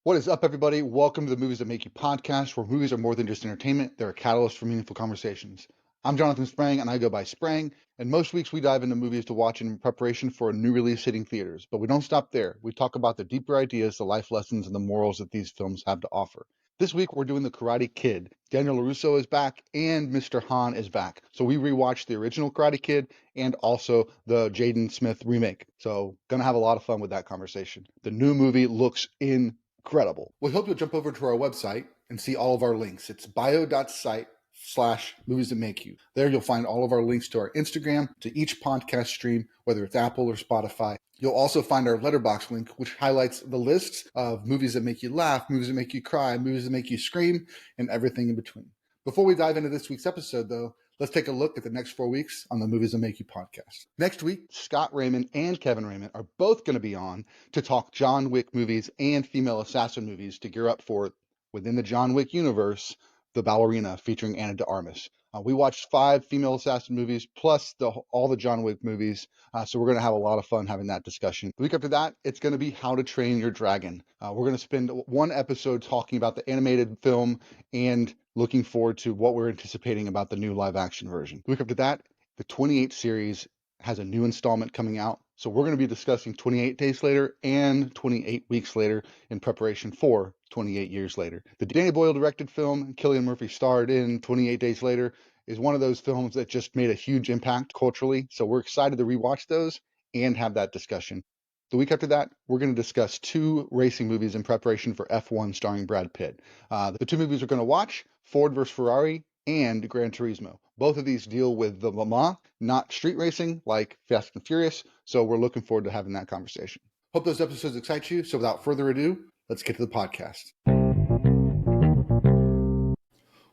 What is up, everybody? Welcome to the Movies That Make You podcast, where movies are more than just entertainment. They're a catalyst for meaningful conversations. I'm Jonathan Sprang, and I go by Sprang. And most weeks we dive into movies to watch in preparation for a new release hitting theaters. But we don't stop there. We talk about the deeper ideas, the life lessons, and the morals that these films have to offer. This week we're doing The Karate Kid. Daniel LaRusso is back, and Mr. Han is back. So we rewatched the original Karate Kid and also the Jaden Smith remake. So gonna have a lot of fun with that conversation. The new movie looks incredible. We hope you'll jump over to our website and see all of our links. It's bio.site/movies that make you. There you'll find all of our links to our Instagram, to each podcast stream, whether it's Apple or Spotify. You'll also find our Letterboxd link, which highlights the lists of movies that make you laugh, movies that make you cry, movies that make you scream, and everything in between. Before we dive into this week's episode, though, let's take a look at the next 4 weeks on the Movies That Make You podcast. Next week, Scott Raymond and Kevin Raymond are both going to be on to talk John Wick movies and female assassin movies to gear up for, within the John Wick universe, The Ballerina featuring Ana de Armas. We watched 5 female assassin movies plus all the John Wick movies, so we're going to have a lot of fun having that discussion. The week after that, it's going to be How to Train Your Dragon. We're going to spend one episode talking about the animated film and looking forward to what we're anticipating about the new live-action version. The week after that, the 28 series has a new installment coming out, so we're going to be discussing 28 Days Later and 28 Weeks Later in preparation for 28 Years Later. The Danny Boyle-directed film, Cillian Murphy starred in 28 Days Later, is one of those films that just made a huge impact culturally, so we're excited to rewatch those and have that discussion. The week after that, we're going to discuss 2 racing movies in preparation for F1 starring Brad Pitt. The 2 movies we're going to watch, Ford vs. Ferrari and Gran Turismo. Both of these deal with the Le Mans, not street racing like Fast and Furious, so we're looking forward to having that conversation. Hope those episodes excite you, so without further ado, let's get to the podcast.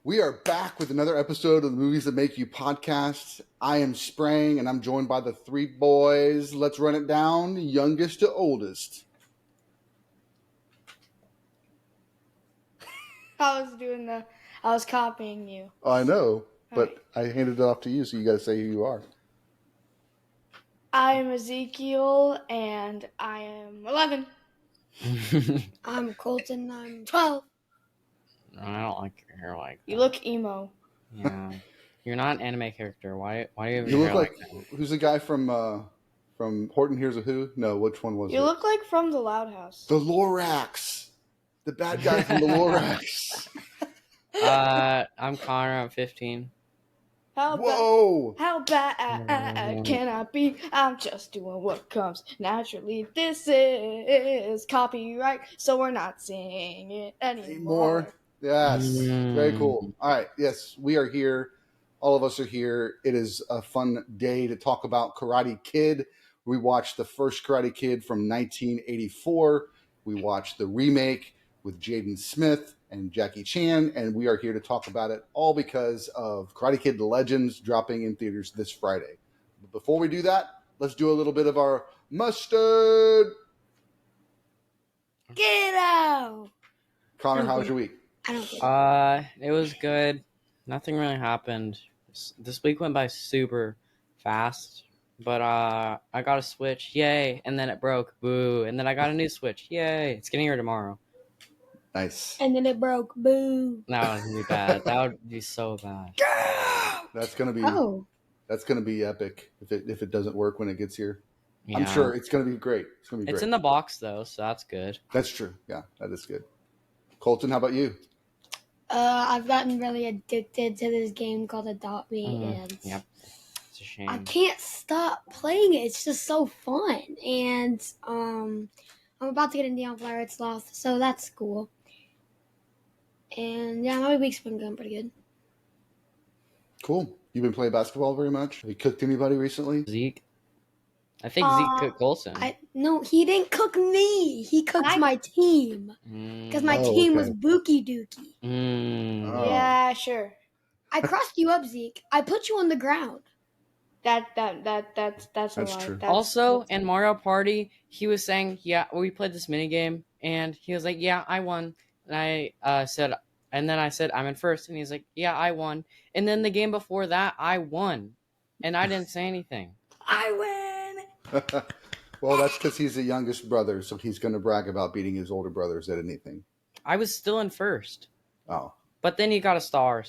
We are back with another episode of the Movies That Make You podcast. I am Sprang, and I'm joined by the 3 boys. Let's run it down, youngest to oldest. I was copying you. I know, but Right. I handed it off to you, so you got to say who you are. I'm Ezekiel, and I am 11. I'm Colton. I'm 12. I don't like your hair like that. You look emo. Yeah. You're not an anime character. Why do you have You your look hair like that? who's the guy from Horton Hears a Who? No, which one was it? You look like from the Loud House. The Lorax. The bad guy from the Lorax. I'm Connor, I'm 15. Whoa! How bad can I be? I'm just doing what comes naturally. This is copyright, so we're not singing it anymore. Yes. Very cool. All right. Yes, we are here. All of us are here. It is a fun day to talk about Karate Kid. We watched the first Karate Kid from 1984. We watched the remake with Jaden Smith and Jackie Chan, and we are here to talk about it all because of Karate Kid Legends dropping in theaters this Friday. But before we do that, let's do a little bit of our mustard. Get out! Connor, how was your week? I don't get it. It was good. Nothing really happened. This week went by super fast. But I got a Switch, yay, and then it broke, boo. And then I got a new Switch, yay. It's getting here tomorrow. Nice. And then it broke. Boo. That would be bad. That would be so bad. That's gonna be epic if it doesn't work when it gets here. Yeah. I'm sure it's gonna be great. It's gonna be great. It's in the box though, so that's good. That's true. Yeah, that is good. Colton, how about you? I've gotten really addicted to this game called Adopt Me, and Yep. It's a shame. I can't stop playing it. It's just so fun. And I'm about to get in Neon Fire It's Lost, so that's cool. And yeah, my week's been going pretty good. Cool. You've been playing basketball very much? Have you cooked anybody recently? Zeke. I think Zeke cooked Colson. No, he didn't cook me. He cooked my team. Because my team was Bookie Dookie. Oh. Yeah, sure. I crossed you up, Zeke. I put you on the ground. That's a That's lie. true. Also, in Mario Party, he was saying, yeah, we played this minigame, and he was like, yeah, I won. And I said, I'm in first, and he's like, yeah, I won. And then the game before that, I won. And I didn't say anything. I win. Well, that's because he's the youngest brother, so he's going to brag about beating his older brothers at anything. I was still in first. Oh. But then you got a star,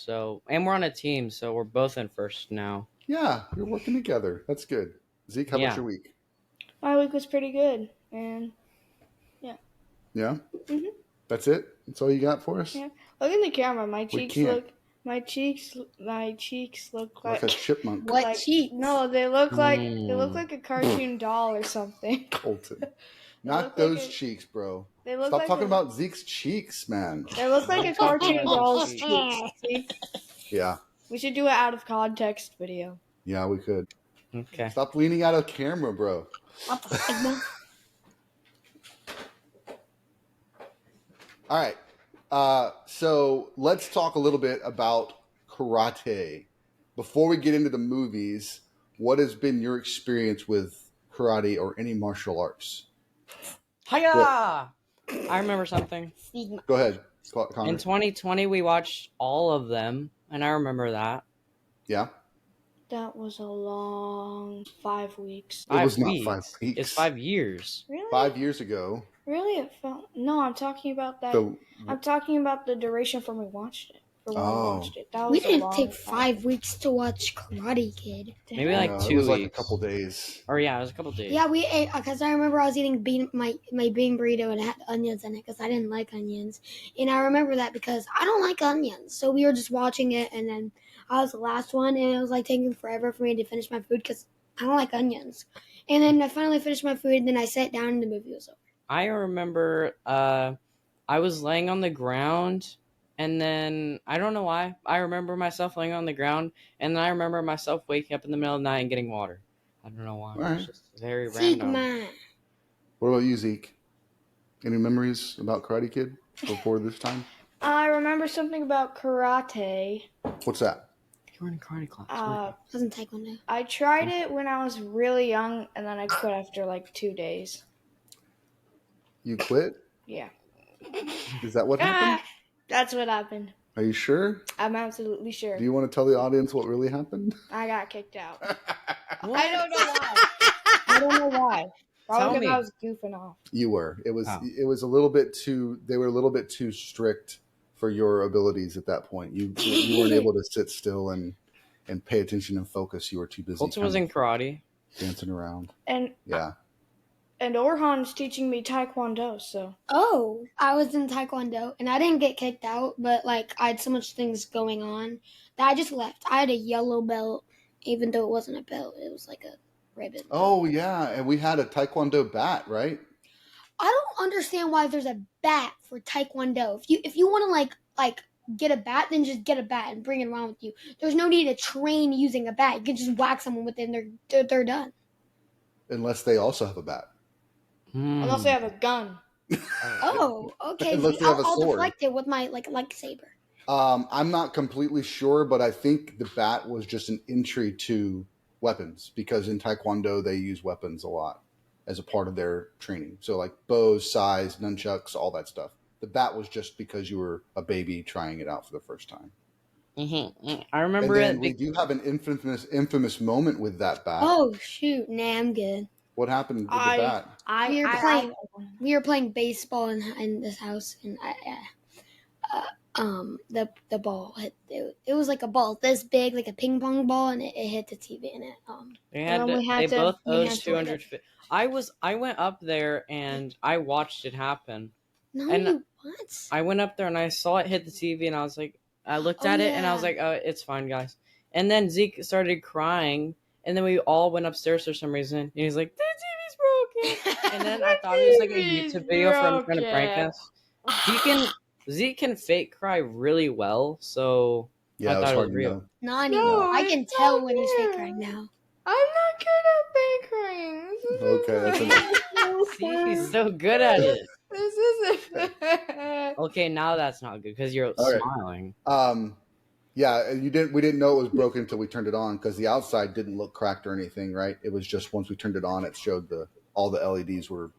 and we're on a team, so we're both in first now. Yeah, you're working together. That's good. Zeke, how was your week? My week was pretty good, and Yeah? Mhm. That's it? That's all you got for us? Yeah. Look in the camera. My We cheeks can't. look. My cheeks look Like a chipmunk. What like, cheeks? No, they look like Mm. a cartoon doll or something. Colton. look Not like those a- cheeks, bro. They look Stop like talking a, about Zeke's cheeks, man. They look like a cartoon doll's cheeks. See? Yeah. We should do an out of context video. Yeah, we could. Okay. Stop leaning out of camera, bro. What the Sigma? All right. So let's talk a little bit about karate. Before we get into the movies, what has been your experience with karate or any martial arts? Hiya! I remember something. Sigma. Go ahead, In Connor. 2020, we watched all of them, and I remember that. Yeah? That was a long 5 weeks. It was not weeks. 5 weeks. It's 5 years. Really? 5 years ago. Really? It felt. No, I'm talking about that. The, I'm talking about the duration from when we watched it. From when we Oh. watched it. That was We a didn't long take time. 5 weeks to watch Karate Kid. Maybe like no, 2 it was like a weeks. couple days. Or yeah, it was a couple days. Yeah, we ate because I remember I was eating my bean burrito and it had onions in it because I didn't like onions, and I remember that because I don't like onions. So we were just watching it, and then I was the last one, and it was like taking forever for me to finish my food because I don't like onions. And then I finally finished my food, and then I sat down, and the movie was over. I remember I was laying on the ground, and then I don't know why. I remember myself laying on the ground, and then I remember myself waking up in the middle of the night and getting water. I don't know why. All right. It's just very random. Sigma. What about you, Zeke? Any memories about Karate Kid before this time? I remember something about karate. What's that? You were in a karate class. Uh, Wasn't taekwondo. I tried it when I was really young, and then I quit after like 2 days. You quit? Yeah. Is that what happened? That's what happened. Are you sure? I'm absolutely sure. Do you want to tell the audience what really happened? I got kicked out. What? I don't know why. I don't know why. Probably Tell because me. I was goofing off. You were. It was. Oh. It was a little bit too. They were a little bit too strict for your abilities at that point. You weren't able to sit still and pay attention and focus. You were too busy. Colton kind was of in karate. dancing around. And Yeah. Orhan's teaching me taekwondo, so Oh, I was in taekwondo, and I didn't get kicked out, but like I had so much things going on that I just left. I had a yellow belt, even though it wasn't a belt; it was like a ribbon. Oh yeah, and we had a taekwondo bat, right? I don't understand why there's a bat for taekwondo. If you want to like get a bat, then just get a bat and bring it around with you. There's no need to train using a bat. You can just whack someone with it and they're done. Unless they also have a bat. unless they have a gun. Oh, okay. Unless they have a I'll sword. deflect it with my lightsaber. I'm not completely sure, but I think the bat was just an entry to weapons because in taekwondo they use weapons a lot as a part of their training. So like bows, sais, nunchucks, all that stuff. The bat was just because you were a baby trying it out for the first time. I remember and then it. we do have an infamous moment with that bat. Oh shoot! Nah, I'm good. What happened with the bat? We were playing baseball in this house, and the ball hit. It was like a ball this big, like a ping pong ball, and it hit the TV, and it They both owed 200. I went up there and I watched it happen. No, And you what? I went up there and I saw it hit the TV and I was like, I looked at it and I was yeah. like, oh, it's fine, guys. And then Zeke started crying, and then we all went upstairs for some reason. And he's like, the TV's broken. And then I thought it was like a TV's YouTube video from trying to prank broken. us. Zeke can fake cry really well, so Yeah, I it was thought it hard was to real. know. Not anymore. I it's can tell not when he's fake good. crying now. I'm not good at baking. Okay, that's enough. See, he's so good at it. This isn't. Okay, now that's not good because you're All right. smiling. Yeah, and we didn't know it was broken until we turned it on because the outside didn't look cracked or anything, right? It was just once we turned it on, it showed all the LEDs were.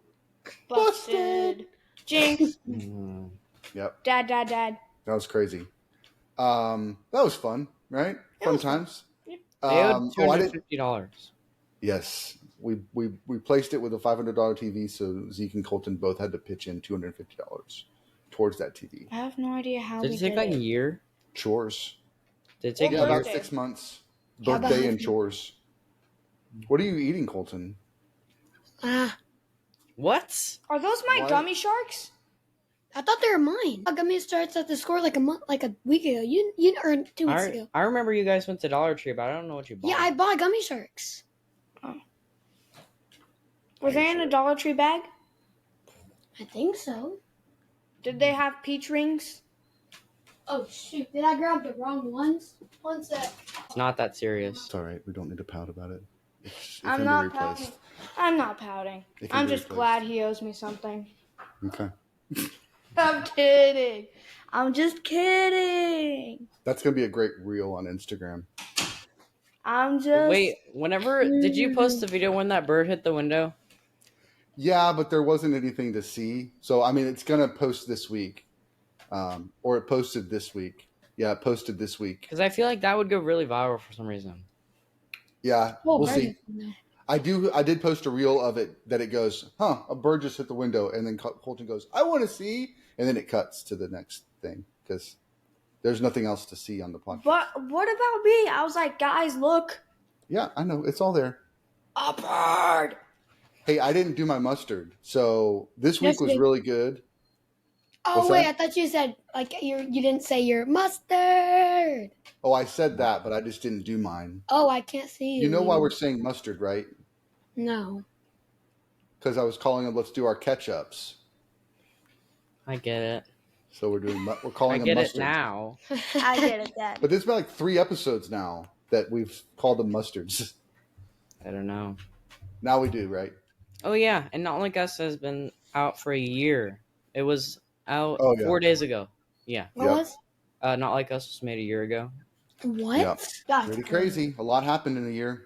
Busted. Jinx. Mm. Yep, Dad. that was crazy. That was fun, right? Fun was fun. times. Yep. They owed I didn't. $250. Yes, we replaced it with a $500 TV, so Zeke and Colton both had to pitch in $250 towards that TV. I have no idea how Did we it take did like a it. year? Chores. Did it take Well, Yeah, a year? about birthday. 6 months. How about Birthday and husband? chores. What are you eating, Colton? What? Are those my What? gummy sharks? I thought they were mine. I got me starts at the store like a week ago. You earned 2 weeks ago. I remember you guys went to Dollar Tree, but I don't know what you bought. Yeah, I bought gummy sharks. Were they in a Dollar Tree bag? I think so. Did they have peach rings? Oh shoot! Did I grab the wrong ones? One sec. It's not that serious. It's all right. We don't need to pout about it. It I'm can not be replaced. pouting. I'm not pouting. It can I'm be just replaced. glad he owes me something. Okay. I'm kidding. I'm just kidding. That's going to be a great reel on Instagram. I'm just. Wait, did you post the video when that bird hit the window? Yeah, but there wasn't anything to see. So, I mean, it's going to post this week. Or it posted this week. Yeah, it posted this week. Because I feel like that would go really viral for some reason. Yeah, Oh, we'll very see. good one, I did post a reel of it that it goes, a bird just hit the window. And then Colton goes, I want to see. And then it cuts to the next thing because there's nothing else to see on the podcast. But what about me? I was like, guys, look. Yeah, I know. It's all there. A bird. Hey, I didn't do my mustard. So this week Yes, was Nick. really good. Oh What's wait, that? I thought you said like you didn't say your mustard. Oh, I said that, but I just didn't do mine. Oh, I can't see you. You know why we're saying mustard, right? No. Because I was calling them, let's do our ketchups. I get it. So we're I calling them get mustard. it now. I get it then. But there's been like 3 episodes now that we've called them mustards. I don't know. Now we do, right? Oh yeah, and Not Like Us has been out for a year. It was out Oh, yeah. 4 days ago. Yeah. What Yep. was? Not Like Us was made a year ago. What? Yep. That's Pretty crazy. A lot happened in a year.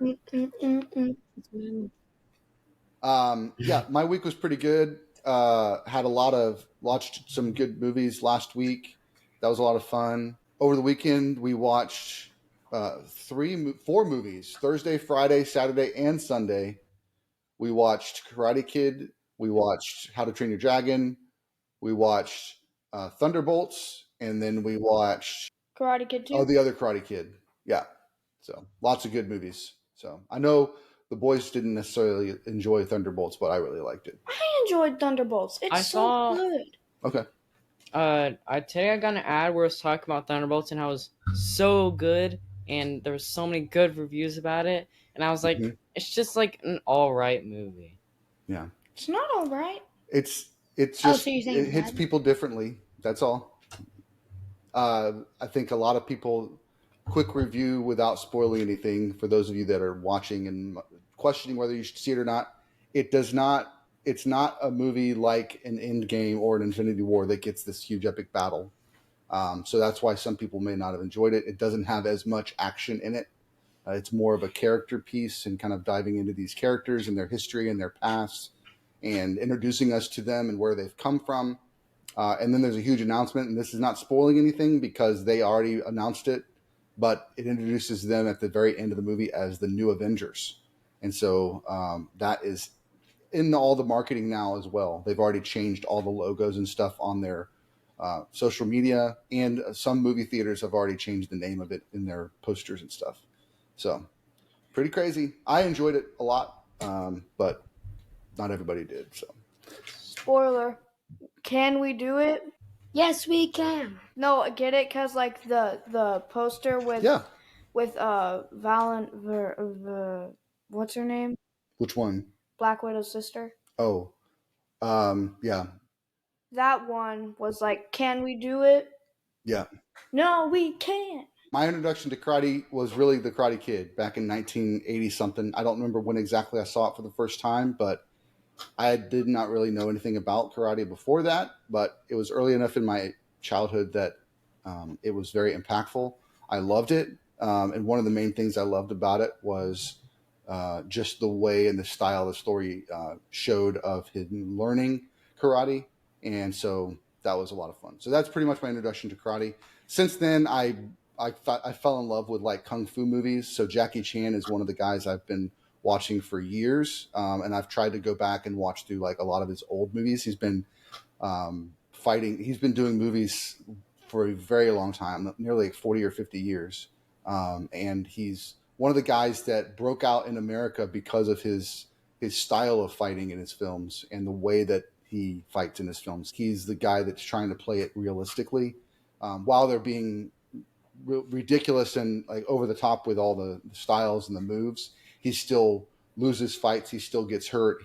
Yeah, my week was pretty good. Watched some good movies last week. That was a lot of fun. Over the weekend, we watched 4 movies: Thursday, Friday, Saturday, and Sunday. We watched Karate Kid. We watched How to Train Your Dragon. We watched Thunderbolts, and then we watched Karate Kid 2. the other Karate Kid. Yeah, so lots of good movies. So I know the boys didn't necessarily enjoy Thunderbolts, but I really liked it. I enjoyed Thunderbolts. It's I so saw- good. Okay. Today I got an ad where it was talking about Thunderbolts, and how it was so good, and there was so many good reviews about it, and I was like, Mhm. it's just like an all right movie. Yeah, It's not all right. it's Oh, just so you're saying it hits bad? people differently. That's all. I think a lot of people quick review without spoiling anything. For those of you that are watching and questioning whether you should see it or not, it does not. It's not a movie like an Endgame or an Infinity War that gets this huge epic battle. So that's why some people may not have enjoyed it. It doesn't have as much action in it. It's more of a character piece and kind of diving into these characters and their history and their past and introducing us to them and where they've come from. And then there's a huge announcement, and this is not spoiling anything because they already announced it, but it introduces them at the very end of the movie as the new Avengers. And so that is in all the marketing now as well. They've already changed all the logos and stuff on their social media, and some movie theaters have already changed the name of it in their posters and stuff. So pretty crazy. I enjoyed it a lot, but not everybody did. So Spoiler. Can we do it? Yes, we can. No, get it? Because, like, the poster with yeah, what's her name? which one? Black Widow's sister. Oh, yeah, That one was like, can we do it? yeah. No, we can't. My introduction to karate was really the Karate Kid back in 1980 something. I don't remember when exactly I saw it for the first time, but I did not really know anything about karate before that. But it was early enough in my childhood that it was very impactful. I loved it. And one of the main things I loved about it was just the way and the style the story showed of him learning karate. And so that was a lot of fun. So that's pretty much my introduction to karate. Since then, I fell in love with like kung fu movies. So Jackie Chan is one of the guys I've been watching for years, and I've tried to go back and watch through like a lot of his old movies. He's been fighting. He's been doing movies for a very long time, nearly like 40 or 50 years, and he's one of the guys that broke out in America because of his style of fighting in his films and the way that he fights in his films. He's the guy that's trying to play it realistically, while they're being ridiculous and like over the top with all the styles and the moves. He still loses fights. He still gets hurt.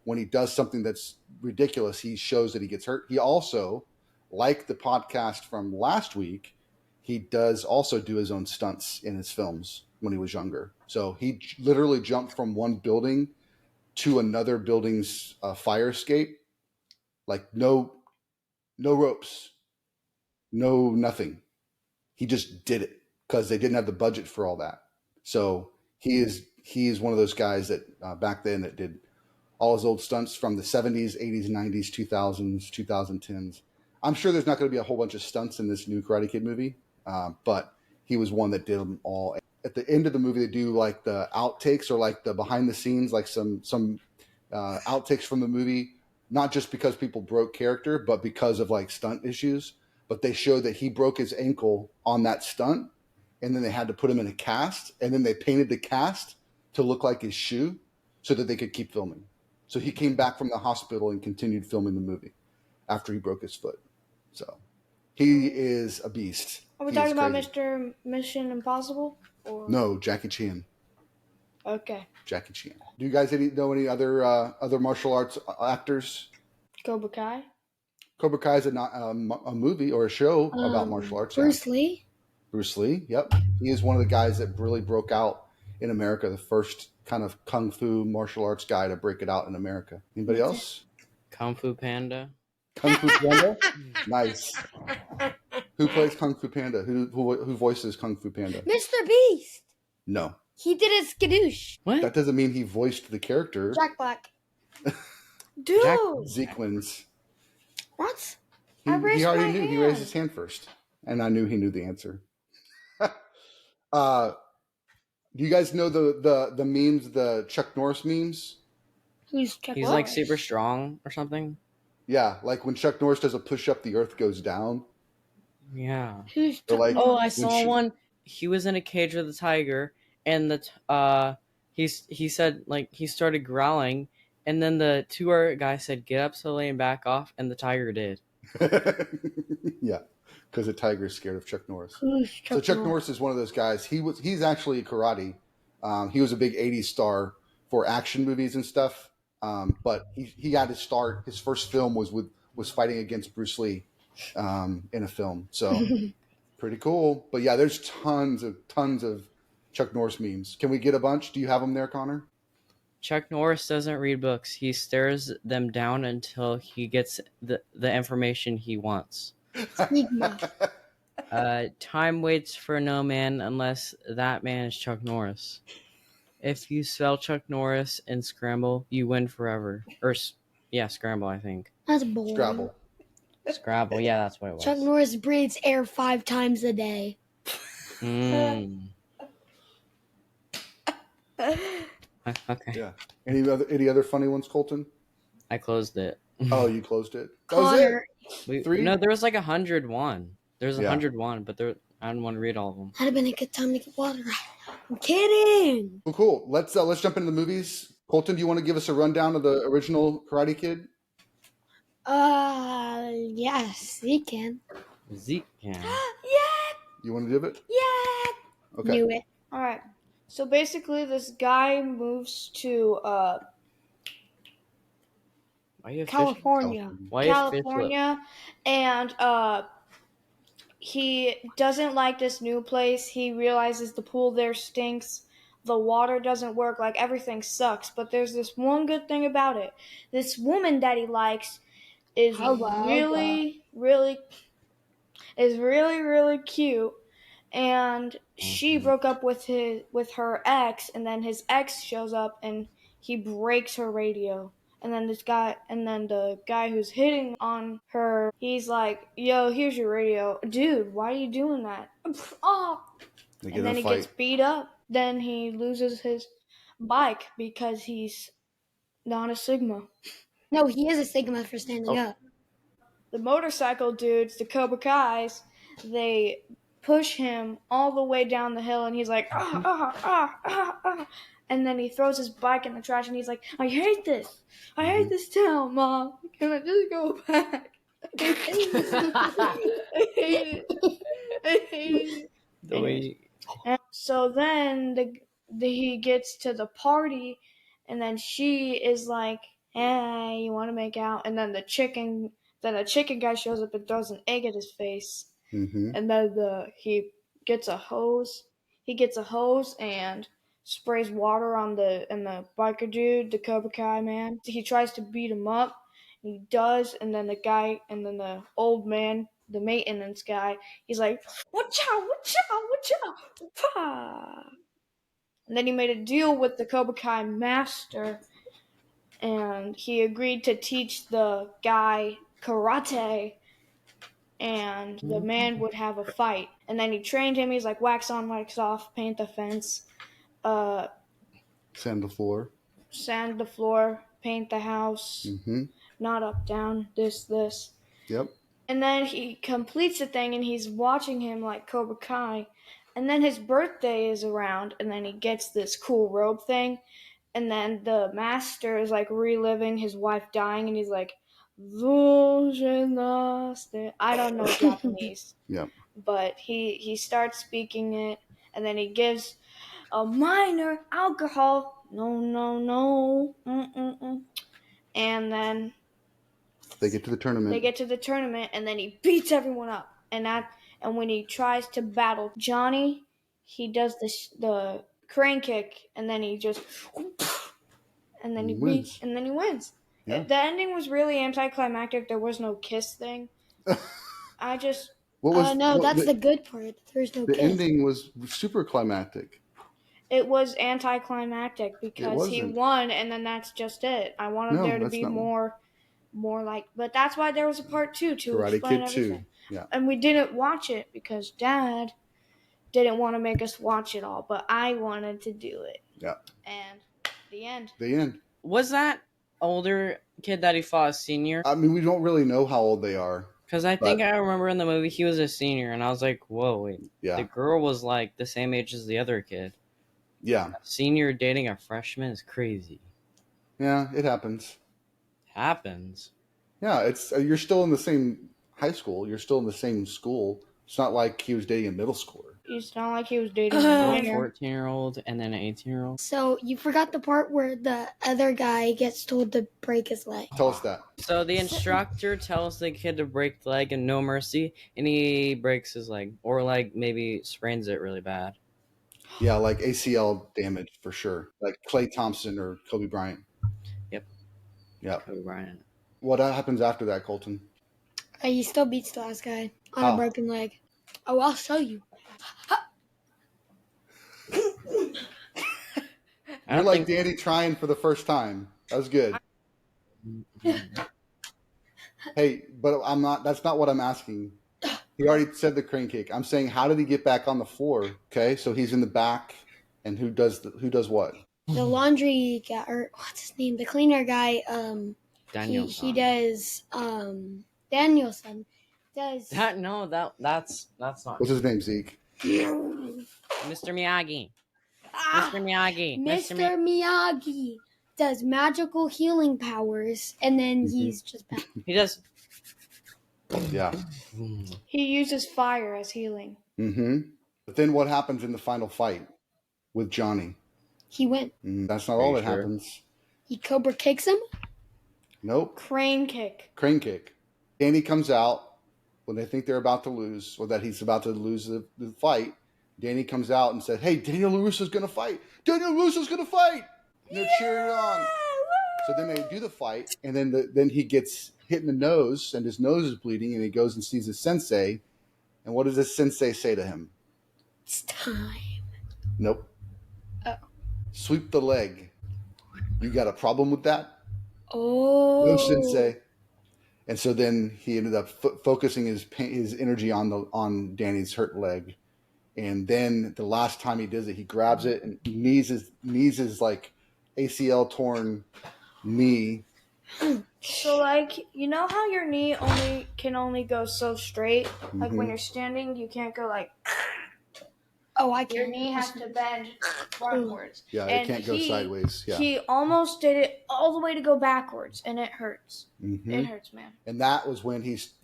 When he does something that's ridiculous, he shows that he gets hurt. He also, like the podcast from last week, he does also do his own stunts in his films when he was younger. So he literally jumped from one building to another building's fire escape, like no ropes, no nothing. He just did it because they didn't have the budget for all that. So he is one of those guys that back then that did all his old stunts from the 70s, 80s, 90s, 2000s, 2010s. I'm sure there's not going to be a whole bunch of stunts in this new Karate Kid movie, but he was one that did them all. At the end of the movie, they do like the outtakes or like the behind the scenes, like some outtakes from the movie, not just because people broke character, but because of like stunt issues. But they show that he broke his ankle on that stunt, and then they had to put him in a cast, and then they painted the cast to look like his shoe so that they could keep filming. So he came back from the hospital and continued filming the movie after he broke his foot. So he is a beast. Are we He talking is about crazy. Mr. Mission Impossible? Or... No, Jackie Chan. Okay. Jackie Chan. Do you guys know any other martial arts actors? Cobra Kai? Cobra Kai is a movie or a show about martial arts. Bruce Lee. Bruce Lee, yep. He is one of the guys that really broke out in America, the first kind of kung fu martial arts guy to break it out in America. Anybody else? Kung Fu Panda. Kung Fu Panda? Nice. Who plays Kung Fu Panda? Who voices Kung Fu Panda? Mr. Beast. No. He did a skadoosh. What? That doesn't mean he voiced the character. Jack Black. Dude! Jack- Sequins. What? He I raised already my knew. He hand. raised his hand first. And I knew he knew the answer. Do you guys know the memes, the Chuck Norris memes? Who's Chuck He's like Norris? super strong or something. Yeah, like when Chuck Norris does a push-up, the earth goes down. Yeah. Who's They're Chuck like- Oh, I Norris? saw one. He was in a cage with a tiger, and he said like he started growling, and then the tour guy said get up slowly and back off, and the tiger did. Yeah, because the tiger's scared of Chuck Norris. Who's Chuck So Chuck Norris is one of those guys. He's actually karate. He was a big '80s star for action movies and stuff. But he had to start. His first film was fighting against Bruce Lee in a film. So pretty cool. But yeah, there's tons of Chuck Norris memes. Can we get a bunch? Do you have them there, Connor? Chuck Norris doesn't read books. He stares them down until he gets the information he wants. Enigma. Time waits for no man unless that man is Chuck Norris. If you spell Chuck Norris and Scramble, you win forever. Scramble, I think. That's boring. Scrabble. Scrabble, yeah, that's what it was. Chuck Norris breathes air 5 times a day. Mm. Okay, Yeah. Any other funny ones, Colton? I closed it. Oh, you closed it. That was Connor, it. 3? No, there was like 101. There's Yeah. 101, but I didn't want to read all of them. that'd have been a good time to get water. I'm kidding. Well, cool. Let's jump into the movies. Colton, do you want to give us a rundown of the original Karate Kid? Yes, he can. Zeke can. Yeah! You want to do it? Yeah! Okay. Knew it. Alright. So basically, this guy moves to Why you have fish- California. Why you have fish lip? California, and he doesn't like this new place. He realizes the pool there stinks. The water doesn't work. Like, everything sucks. But there's this one good thing about it. This woman that he likes is really cute. And she broke up with her ex, and then his ex shows up and he breaks her radio. And then the guy who's hitting on her, he's like, "Yo, here's your radio, dude. Why are you doing that?" Oh, They get and then in a he fight. gets beat up. Then he loses his bike because he's not a Sigma. No, he is a Sigma for standing up. The motorcycle dudes, the Cobra Kais, they push him all the way down the hill, and he's like, and then he throws his bike in the trash, and he's like, I hate this town, Mom. Can I just go back? I hate it. The way And so then he gets to the party, and then she is like, "Hey, you want to make out?" And then the chicken guy shows up and throws an egg at his face, Mm-hmm. and then he gets a hose. He gets a hose and sprays water on the biker dude, the Cobra Kai man. He tries to beat him up. He does, and then the old man, the maintenance guy, he's like, watch out, pa. And then he made a deal with the Cobra Kai master, and he agreed to teach the guy karate, and the man would have a fight. And then he trained him. He's like, wax on, wax off, paint the fence, Sand the floor. sand the floor, paint the house, Mm-hmm. not up, down, this. Yep. And then he completes the thing, and he's watching him like Cobra Kai. And then his birthday is around, and then he gets this cool robe thing. And then the master is like reliving his wife dying, and he's like, I don't know Japanese. Yep. But he starts speaking it, and then he gives a minor alcohol. No. And then They get to the tournament. and then he beats everyone up. And when he tries to battle Johnny, he does the crane kick, and then he just and then he wins. wins. Yeah. The ending was really anticlimactic. There was no kiss thing. I just That's the good part. There's no the kiss. ending was super climactic. It was anticlimactic because he won, and then that's just it. I wanted there to be more like, but that's why there was a part 2 to Karate explain Kid everything. 2. Yeah. And we didn't watch it because Dad didn't want to make us watch it all, but I wanted to do it. Yeah. And the end. was that older kid that he fought a senior? I mean, we don't really know how old they are. Because I think I remember in the movie he was a senior, and I was like, whoa, wait. Yeah. The girl was like the same age as the other kid. Yeah. A senior dating a freshman is crazy. Yeah, it happens. Happens. Yeah, it's you're still in the same high school. You're still in the same school. It's not like he was dating a middle schooler. It's not like he was dating a A minor. 14-year-old and then an 18-year-old. So you forgot the part where the other guy gets told to break his leg. Tell us that. So the instructor tells the kid to break the leg and no mercy, and he breaks his leg. Or like maybe sprains it really bad. Yeah, like ACL damage for sure. Like Klay Thompson or Kobe Bryant. Yep. Kobe Bryant. What happens after that, Colton? He still beats the last guy on How? a broken leg. Oh, I'll show you. You're like Danny trying for the first time. That was good. Hey, but I'm not. That's not what I'm asking. He already said the crane kick. I'm saying, how did he get back on the floor? Okay, so he's in the back, and who does what? The laundry guy, or what's his name? The cleaner guy. Daniel. He does. Danielson does. That's not. What's his name, Zeke? Mr. Miyagi. Mr. Miyagi. Mr. Miyagi does magical healing powers, and then he's just back. He does. Yeah. He uses fire as healing. Mm-hmm. But then what happens in the final fight with Johnny? He went. That's not all that happens. He cobra kicks him. Nope. Crane kick. Crane kick. Danny comes out when they think they're about to lose, or that he's about to lose the fight. Danny comes out and said, "Hey, Daniel LaRusso's going to fight. Daniel LaRusso's going to fight." And they're cheering on. So then they do the fight, and then he gets hit in the nose, and his nose is bleeding, and he goes and sees his sensei. And what does his sensei say to him? It's time. Nope. Oh. Sweep the leg. You got a problem with that? Oh. No, sensei. And so then he ended up focusing his energy on Danny's hurt leg, And then the last time he does it, he grabs it and knees his like ACL torn knee. So like, you know how your knee can only go so straight? Like when you're standing, you can't go like. Oh, I Your can. knee has to bend frontwards. Yeah, and it can't go sideways. Yeah. He almost did it all the way to go backwards, and it hurts. It hurts, man. And that was when he's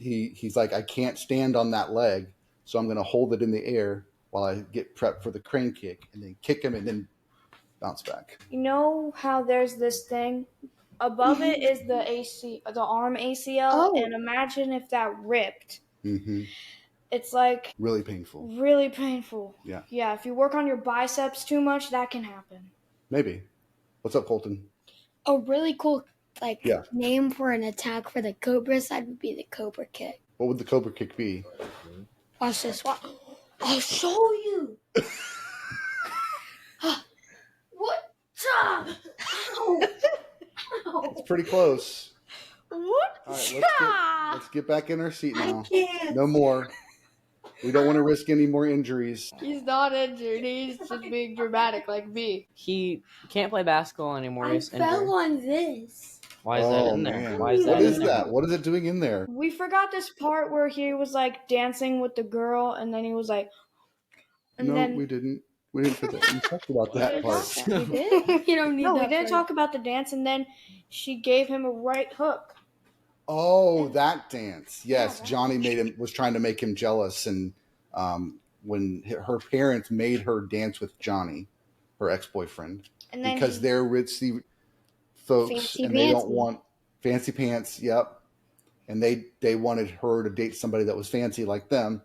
like, I can't stand on that leg, so I'm going to hold it in the air while I get prepped for the crane kick, and then kick him and then bounce back. You know how there's this thing above it is the arm ACL, Oh. and imagine if that ripped. Mm-hmm. It's like Really painful. really painful. Yeah. Yeah, if you work on your biceps too much, that can happen. Maybe. What's up, Colton? A really cool name for an attack for the Cobra side would be the Cobra Kick. What would the Cobra Kick be? Watch this. I'll show you. What? Ow. It's pretty close. What? All right, let's get back in our seat now. I can't. No more. We don't want to risk any more injuries. He's not injured. He's just being dramatic like me. He can't play basketball anymore. I He's fell injured. on this. Why is that in there? Man. Why is that What in is there? that? What is it doing in there? We forgot this part where he was like dancing with the girl, and then he was like, and No, then we didn't. We didn't put that. We talked about that part. We did? You don't need no, that. we didn't part. talk about the dance, and then she gave him a right hook. Oh, that dance. Yes, Yeah, Johnny was trying to make him jealous, and when her parents made her dance with Johnny, her ex-boyfriend, And then because they're ritzy folks Fancy and they don't pantsy. want fancy pants. Yep, and they wanted her to date somebody that was fancy like them,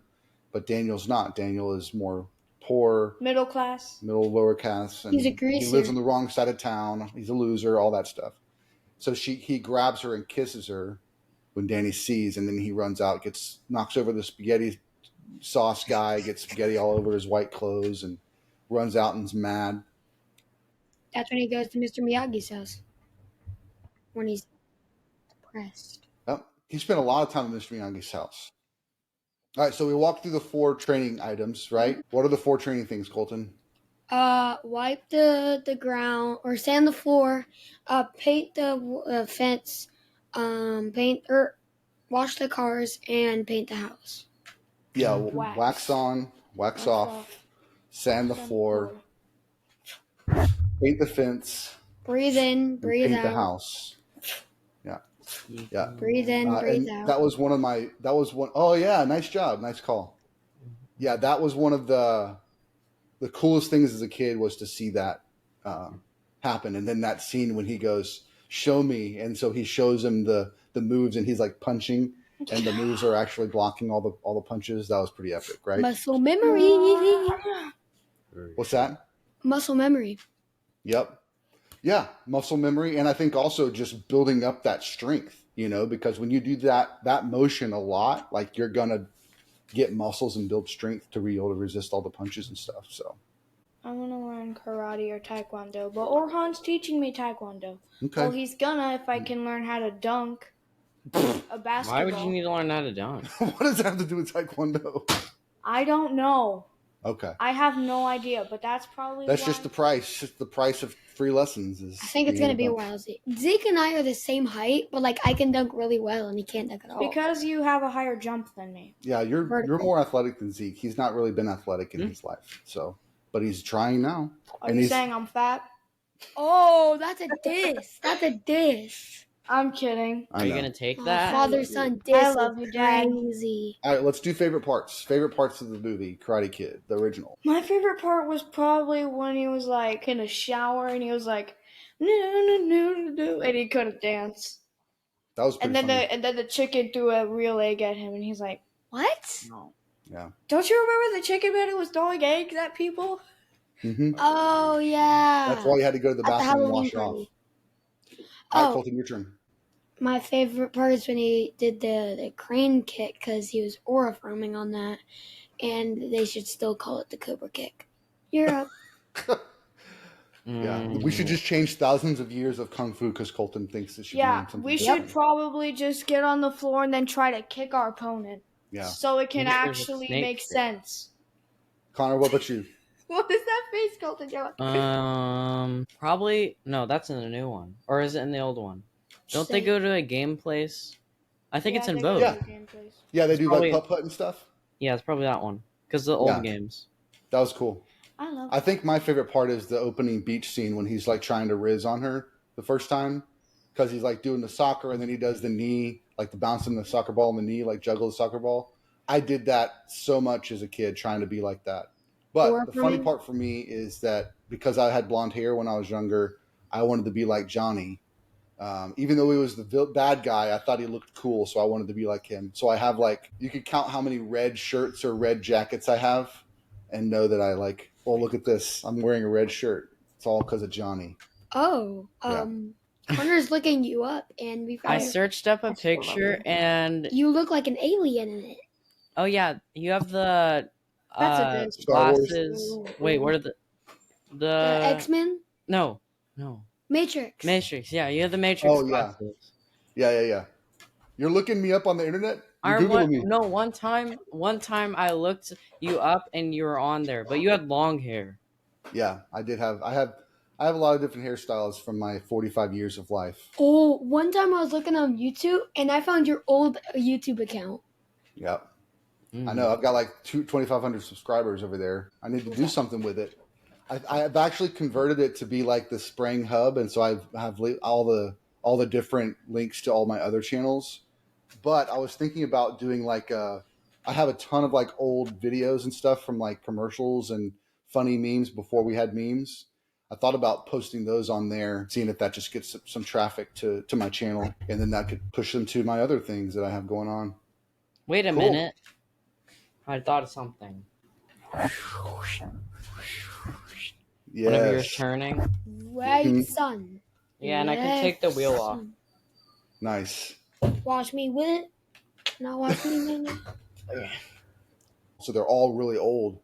but Daniel's not. Daniel is more poor, middle class. middle lower class, and He's a he greaser. lives on the wrong side of town. He's a loser, all that stuff. So he grabs her and kisses her when Danny sees, and then he runs out, knocks over the spaghetti sauce guy, gets spaghetti all over his white clothes, and runs out and's mad. That's when he goes to Mr. Miyagi's house. When he's depressed. Yep. He spent a lot of time at Mr. Miyagi's house. All right, so we walked through the 4 training items, right? What are the 4 training things, Colton? Wipe the ground or sand the floor, paint the fence, wash the cars, and paint the house. Yeah, Wax. wax on, wax off, sand the floor, paint the fence, Breathe in, and breathe paint out. the house. Yeah. Breathe in, breathe and out. that was one. Oh yeah, nice job, nice call. Yeah, that was one of the coolest things as a kid was to see that happen. And then that scene when he goes, "Show me," and so he shows him the moves, and he's like punching, and the moves are actually blocking all the punches. That was pretty epic, right? Muscle memory. What's that? Muscle memory. Yep. Yeah, muscle memory, and I think also just building up that strength, because when you do that motion a lot, like you're gonna get muscles and build strength to be able to resist all the punches and stuff. So I want to learn karate or taekwondo, but Orhan's teaching me taekwondo. okay. Well, he's gonna if I can learn how to dunk a basketball. Why would you need to learn how to dunk? What does that have to do with taekwondo? I don't know. Okay, I have no idea, but that's probably that's why. just the price. Just the price of free lessons is. I think it's being gonna be a dunk. while. Zeke and I are the same height, but I can dunk really well, and he can't dunk at all. Because you have a higher jump than me. Yeah, you're Vertical. more athletic than Zeke. He's not really been athletic in his life, but he's trying now. Are And you he's- saying I'm fat? Oh, that's a diss. That's a diss. I'm kidding. I Are you know. gonna take Oh, that? father-son diss. I love is you, Dad. Crazy. All right, let's do favorite parts. Favorite parts of the movie, Karate Kid, the original. My favorite part was probably when he was in a shower and he was like, no, and he couldn't dance. That was pretty funny. And then the chicken threw a real egg at him, and he's like, What? no. Yeah. Don't you remember the chicken man who was throwing eggs at people? Mm-hmm. Oh yeah. That's why you had to go to the At the bathroom and Halloween wash it off. party. All right, Oh. Colton, your turn. My favorite part is when he did the crane kick because he was aura farming on that, and they should still call it the Cobra kick. You're up. Yeah, we should just change thousands of years of kung fu because Colton thinks it should Yeah, be something we different. should probably just get on the floor and then try to kick our opponent. Yeah, So it can Maybe there's a actually snake make kick. sense. Connor, what about you? What is that face called, Joe? Probably no. That's in the new one, or is it in the old one? Don't they go to a game place? I think it's in both. Yeah. Yeah, they It's do probably- like putt and stuff. Yeah, it's probably that one because the old Yeah. games. That was cool. I think my favorite part is the opening beach scene when he's like trying to riz on her the first time, because he's like doing the soccer and then he does the knee, like the bouncing the soccer ball in the knee, like juggle the soccer ball. I did that so much as a kid, trying to be like that. But the funny part for me is that because I had blonde hair when I was younger, I wanted to be like Johnny. Even though he was the bad guy, I thought he looked cool, so I wanted to be like him. So I have like, you could count how many red shirts or red jackets I have and know that I like, well, look at this. I'm wearing a red shirt. It's all because of Johnny. Oh, Connor's looking you up, and we I found searched up a picture, and you look like an alien in it. oh yeah, you have the That's a good Star Wars. glasses. Wait, what are the X-Men? No. Matrix. Matrix. Yeah, you have the Matrix Oh, yeah. glasses. Yeah. You're looking me up on the internet? You're Googling me. No, one time I looked you up and you were on there, but you had long hair. Yeah, I have a lot of different hairstyles from my 45 years of life. Oh, one time I was looking on YouTube, and I found your old YouTube account. Yep. Mm. I know. I've got like 2,500 subscribers over there. I need to do something with it. I've actually converted it to be like the Spring Hub, and so I have all the different links to all my other channels. But I was thinking about doing like I have a ton of like old videos and stuff from like commercials and funny memes before we had memes. I thought about posting those on there, seeing if that just gets some traffic to my channel, and then that could push them to my other things that I have going on. Wait a minute. I thought of something. Yes. Whenever you're turning. Right, son. Yeah, and I can take the wheel off. Nice. Watch me win it. Not watch me win it. So they're all really old,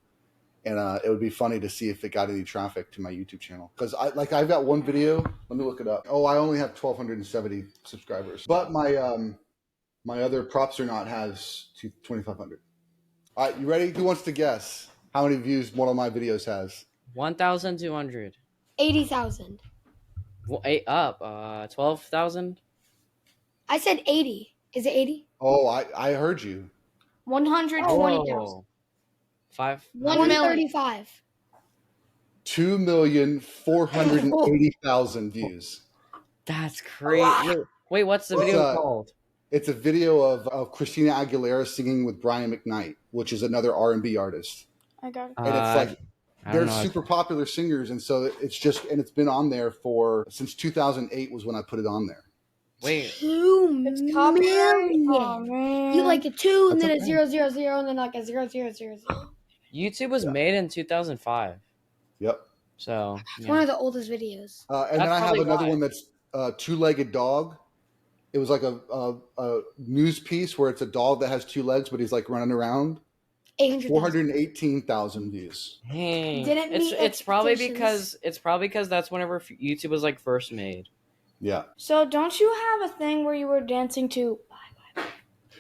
and it would be funny to see if it got any traffic to my YouTube channel. Because I've got one video. Let me look it up. Oh, I only have 1,270 subscribers, but my other Props or Not has 2,500. All right, you ready? Who wants to guess how many views one of my videos has? 1,200. 80,000. Well, 12,000. I said 80. Is it 80? Oh, I heard you. 120,000. Oh. 5. 135. 2,480,000 views. That's crazy. Wait, what's the video called? It's a video of Christina Aguilera singing with Brian McKnight, which is another R&B artist. I got it. And it's like, they're know. super popular singers, and so it's been on there since 2008 was when I put it on there. Wait. 2 It's copyright. million. Oh, man. You like a 2 and That's then a okay. 000 and then like a 000. YouTube was made in 2005. Yep. So, It's one of the oldest videos. And then I have probably another why. one that's Two-Legged Dog. It was like a news piece where it's a dog that has 2 legs, but he's like running around. 800,000. 418,000 views. Dang. Didn't meet It's probably expectations. because that's whenever YouTube was like first made. Yeah. So don't you have a thing where you were dancing to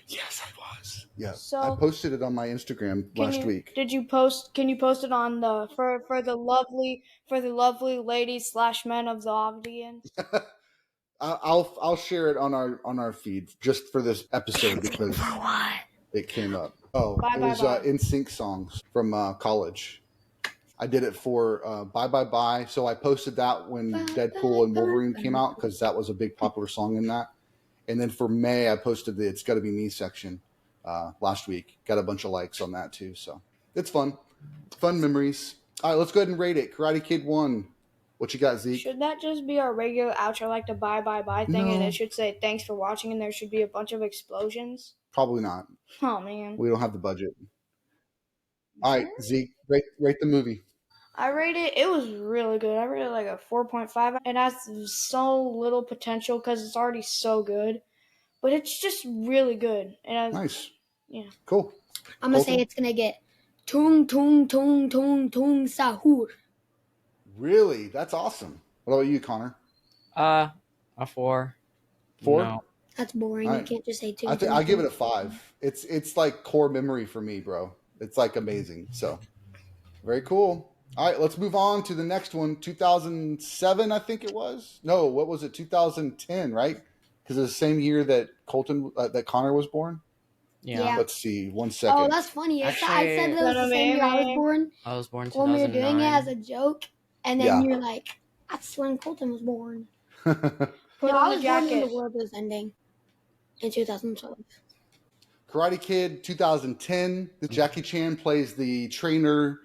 Yes, I was. Yeah. So- I posted it on my Instagram last week. Can you post it on the for the lovely ladies / men of the audience? I'll share it on our feed just for this episode because it came up. Oh, Bye, it bye, was bye. NSYNC songs from college. I did it for Bye Bye Bye. So I posted that when Deadpool and Wolverine came out because that was a big popular song in that. And then for May, I posted the It's Gotta Be Me section last week. Got a bunch of likes on that too. So it's fun. Fun memories. All right, let's go ahead and rate it. Karate Kid 1. What you got, Zeke? Should that just be our regular outro, like the bye thing, and No. it should say thanks for watching, and there should be a bunch of explosions? Probably not. Oh man, We don't have the budget. All right, Zeke, rate the movie. I rated it was really good. I rated like a 4.5. It has so little potential because it's already so good, but it's just really good. It has, Nice. Yeah. Cool. I'm going to say Colton? it's going to get tung tung tung tung tung sahur. Really? That's awesome. What about you, Connor? A 4. 4? No. That's boring. All You right. can't just say tung I tung, give it tung. a 5. It's like core memory for me, bro. It's like amazing. So Very cool. All right, let's move on to the next one. 2007, I think it was. No, what was it? 2010, right? Because it's the same year that that Connor was born. Yeah. Let's see. 1 Oh, second. that's funny. I Actually, said that was the Little same year I was baby. born I was born when we were doing it as 2009. a joke, and then Yeah. you're like, "That's when Colton was born." Put No, on I the was born when jacket. the world was ending in 2012. Karate Kid 2010. Jackie Chan plays the trainer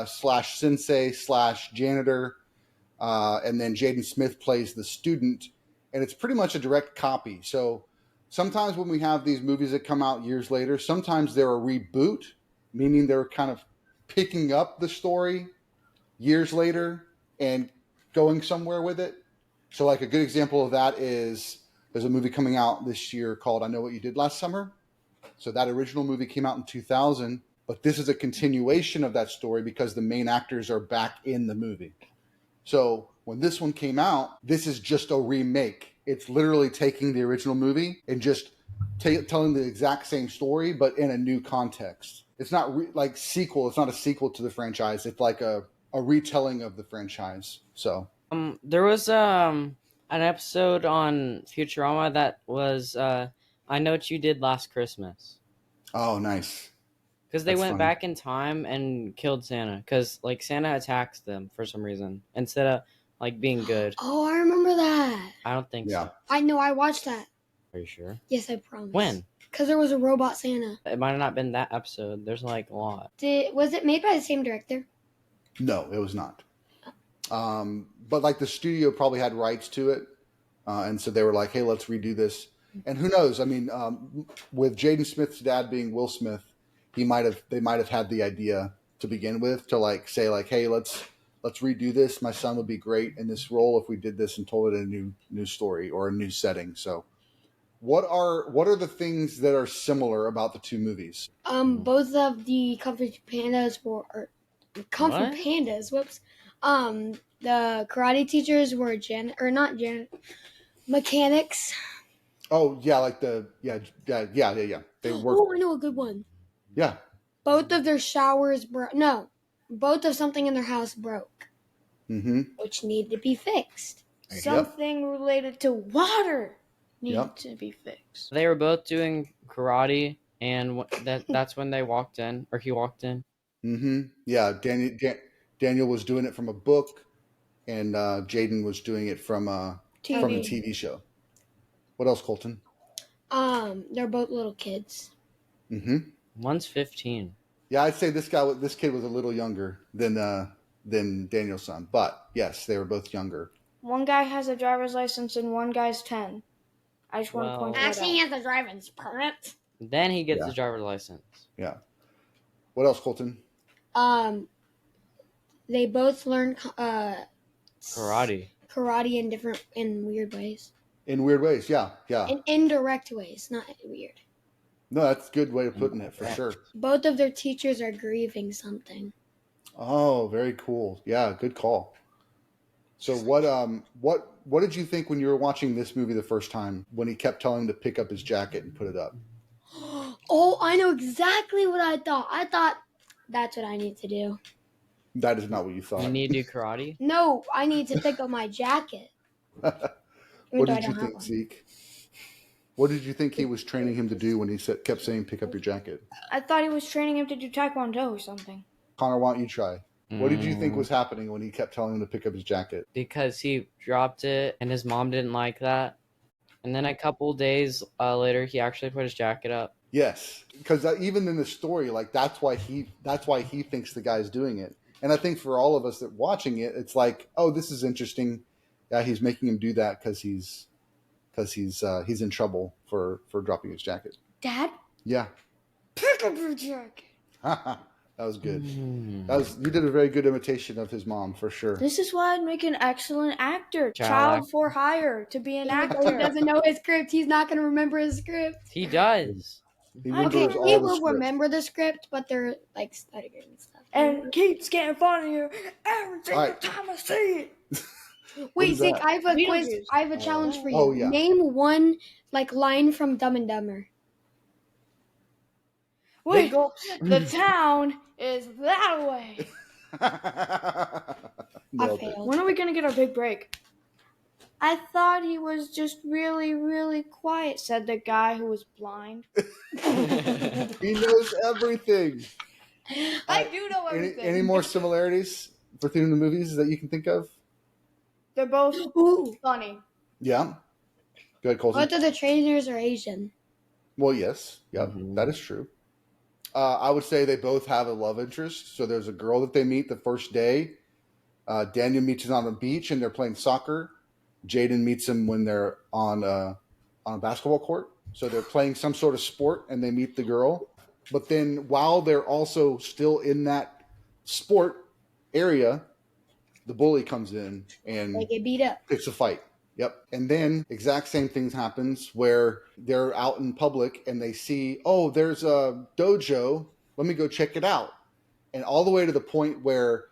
slash sensei slash janitor, and then Jaden Smith plays the student, and it's pretty much a direct copy. So sometimes when we have these movies that come out years later, sometimes they're a reboot, meaning they're kind of picking up the story years later and going somewhere with it. So like a good example of that is there's a movie coming out this year called I Know What You Did Last Summer. So that original movie came out in 2000, but this is a continuation of that story because the main actors are back in the movie. So when this one came out, this is just a remake. It's literally taking the original movie and just telling the exact same story, but in a new context. It's not like sequel. It's not a sequel to the franchise. It's like a retelling of the franchise. So There was an episode on Futurama that was I Know What You Did Last Christmas. Oh, nice. Because they That's went funny. back in time and killed Santa. Because like Santa attacks them for some reason instead of like being good. Oh, I remember that. I don't think Yeah. so. I know. I watched that. Are you sure? Yes, I promise. When? Because there was a robot Santa. It might have not been that episode. There's like a lot. Was it made by the same director? No, it was not. But like the studio probably had rights to it, and so they were like, "Hey, let's redo this." And who knows? I mean, with Jaden Smith's dad being Will Smith, they might have had the idea to begin with to like say like, "Hey, let's redo this. My son would be great in this role if we did this and told it a new story or a new setting." So, what are the things that are similar about the two movies? Both of the Kung Fu Pandas were Kung Fu What? Pandas. Whoops. The karate teachers were mechanics. Oh yeah, like yeah. They work. Oh, I know a good one. Yeah. Both of their showers broke. No, both of something in their house broke, Mm-hmm. which needed to be fixed. Something related to water needed Yep. to be fixed. They were both doing karate, and that's when they walked in, or he walked in. Mm-hmm. Yeah, Daniel was doing it from a book, and Jaden was doing it from a TV show. What else, Colton? They're both little kids. Mm-hmm. One's 15. Yeah, I'd say this kid was a little younger than Daniel's son, but yes, they were both younger. One guy has a driver's license and one guy's 10. I just want to point that out. Actually, he has a driving permit. Then he gets Yeah. his driver's license. Yeah. What else, Colton? They both learn Karate. in weird ways. In weird ways, yeah. In indirect ways, not weird. No, that's a good way of putting it for sure. Both of their teachers are grieving something. Oh, very cool. Yeah, good call. So what did you think when you were watching this movie the first time when he kept telling him to pick up his jacket and put it up? Oh, I know exactly what I thought. I thought that's what I need to do. That is not what you thought. You need to do karate? No, I need to pick up my jacket. What did you think, Zeke? What did you think he was training him to do when he kept saying pick up your jacket? I thought he was training him to do taekwondo or something. Connor, why don't you try? What did you think was happening when he kept telling him to pick up his jacket? Because he dropped it and his mom didn't like that. And then a couple days later, he actually put his jacket up. Yes, because even in the story, like that's why he thinks the guy's doing it. And I think for all of us that watching it, it's like, oh, this is interesting. Yeah, he's making him do that because he's in trouble for dropping his jacket. Dad, Yeah, pick up your jacket. that was good. You did a very good imitation of his mom for sure. This is why I'd make an excellent actor. Child Child actor. for hire to be an He actor. doesn't know his script. He's not going to remember his script. He does. He Okay, remembers all he the will script. remember the script, but they're like stuttering and stuff. And keeps getting fun of you every single Alright. time I see it. Wait, is Zeke, that? I have a quiz. Beetlejuice. I have a challenge for you. Oh, yeah. Name one line from Dumb and Dumber. Wait, the town is that way. I Nailed it. failed. When are we gonna get our big break? I thought he was just really, really quiet, said the guy who was blind. He knows everything. I do know everything. Any more similarities between the movies that you can think of? They're both Ooh. funny. Yeah. Go ahead, Colson. Both of the trainers are Asian. Well, yes. Yep, Mhm. that is true. I would say they both have a love interest. So there's a girl that they meet the first day. Daniel meets him on the beach and they're playing soccer. Jaden meets him when they're on a basketball court. So they're playing some sort of sport and they meet the girl. But then while they're also still in that sport area, the bully comes in and They get beat up. picks a fight. Yep. And then exact same thing happens where they're out in public and they see, oh, there's a dojo. Let me go check it out. And all the way to the point where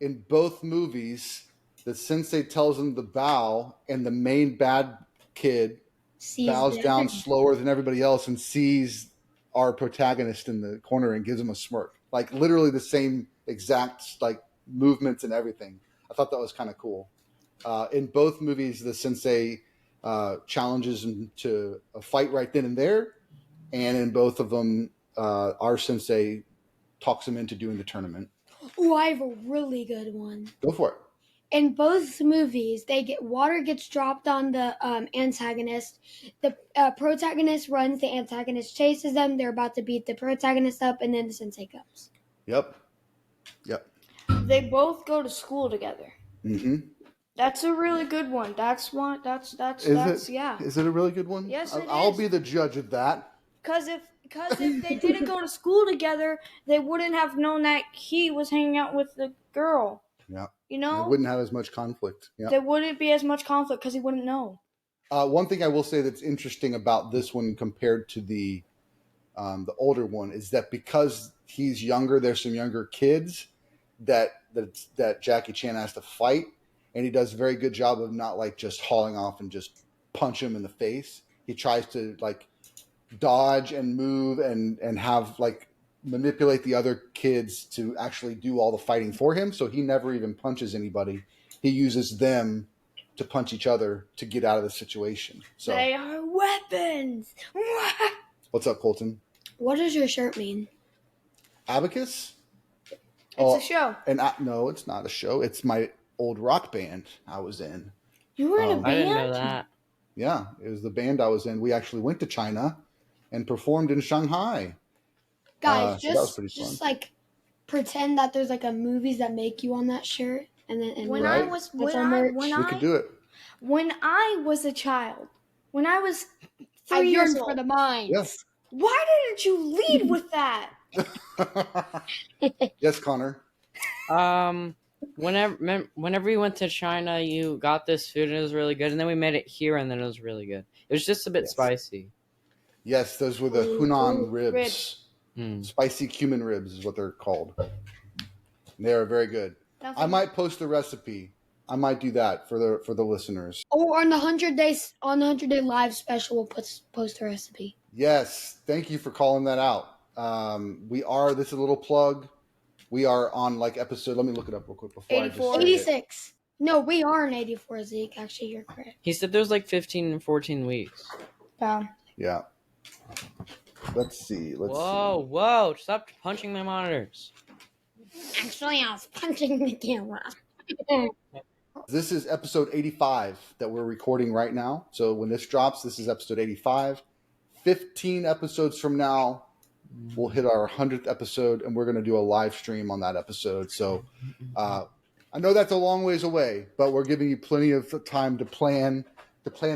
in both movies, the sensei tells them to bow and the main bad kid bows down slower than everybody else and sees our protagonist in the corner and gives him a smirk. Like literally the same exact like movements and everything. I thought that was kind of cool. In both movies, the sensei challenges him to a fight right then and there. And in both of them, our sensei talks him into doing the tournament. Oh, I have a really good one. Go for it. In both movies, water gets dropped on the antagonist. The protagonist runs. The antagonist chases them. They're about to beat the protagonist up, and then the sensei comes. Yep. They both go to school together. Mm-hmm. That's a really good one. That's yeah. Is it a really good one? Yes, it I'll is. be the judge of that. Because if they didn't go to school together, they wouldn't have known that he was hanging out with the girl. Yeah. You It know, wouldn't have as much conflict. Yeah. there wouldn't be as much conflict because he wouldn't know. One thing I will say that's interesting about this one compared to the older one is that because he's younger, there's some younger kids that Jackie Chan has to fight, and he does a very good job of not like just hauling off and just punch him in the face. He tries to like dodge and move and have like manipulate the other kids to actually do all the fighting for him. So he never even punches anybody. He uses them to punch each other to get out of the situation. So They are weapons. what's up, Colton? What does your shirt mean? Abacus? It's a show. And no, it's not a show. It's my old rock band I was in. You were in a band? I didn't know that. Yeah, it was the band I was in. We actually went to China and performed in Shanghai. Guys, so that was pretty just fun. like pretend that there's like a movies that make you on that shirt, and then When Right. I was That's our merch. We could do it. when I was a child, when I was I 3 years yearn old, for the mines. Yes. why didn't you lead with that? Yes, Connor. Whenever we went to China, you got this food and it was really good, and then we made it here and then it was really good. It was just a bit Yes. spicy. Yes, those were the Hunan ribs. ribs. Spicy cumin ribs is what they're called. They are very good. I might post the recipe. I might do that for the listeners. Or on the 100-day live special, we'll post a recipe. Yes, thank you for calling that out. This is a little plug. We are on like episode. Let me look it up real quick before 84. I just say it. 86. No, we are in 84, Zeke. Actually, you're correct. He said there's like 15 and 14 weeks. Yeah. Let's see. Whoa! Stop punching my monitors. Actually, I was punching the camera. This is episode 85 that we're recording right now. So when this drops, this is episode 85. 15 episodes from now, we'll hit our 100th episode, and we're going to do a live stream on that episode. So I know that's a long ways away, but we're giving you plenty of time to plan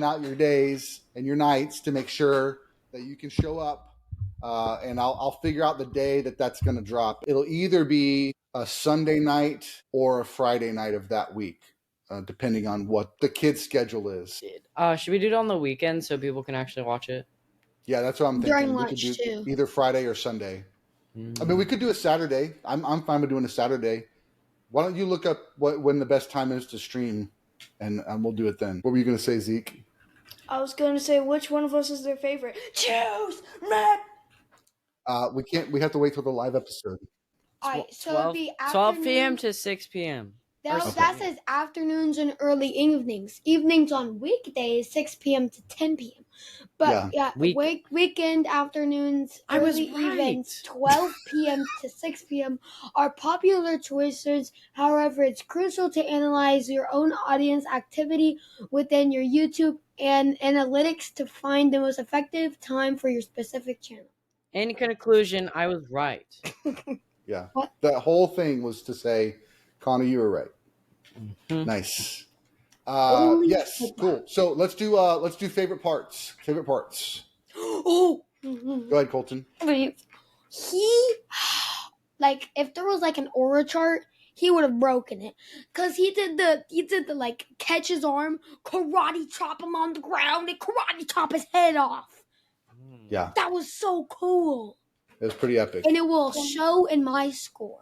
out your days and your nights to make sure that you can show up. And I'll figure out the day that's going to drop. It'll either be a Sunday night or a Friday night of that week, depending on what the kids' schedule is. Should we do it on the weekend so people can actually watch it? Yeah, that's what I'm thinking. During We lunch, could do too. either Friday or Sunday. I mean, we could do a Saturday. I'm fine with doing a Saturday. Why don't you look up when the best time is to stream, and we'll do it then. What were you going to say, Zeke? I was going to say, which one of us is their favorite? Choose, Matt. We can't. We have to wait till the live episode. Alright, so it'd be 12 p.m. afternoons. to 6 p.m. That says afternoons and early evenings. Evenings on weekdays, 6 p.m. to 10 p.m. But weekend afternoons, I was early right. evenings, 12 p.m. to 6 p.m. are popular choices. However, it's crucial to analyze your own audience activity within your YouTube and analytics to find the most effective time for your specific channel. In conclusion, I was right. Yeah. What? That whole thing was to say, Connor, you were right. Mhm. Nice. Only Yes, football. cool. So let's do favorite parts. Favorite parts. Oh, Go ahead, Colton. he like if there was like an aura chart, he would have broken it because he did the like catch his arm, karate chop him on the ground, and karate chop his head off. Yeah, That was so cool, it was pretty epic. and it will show in my score.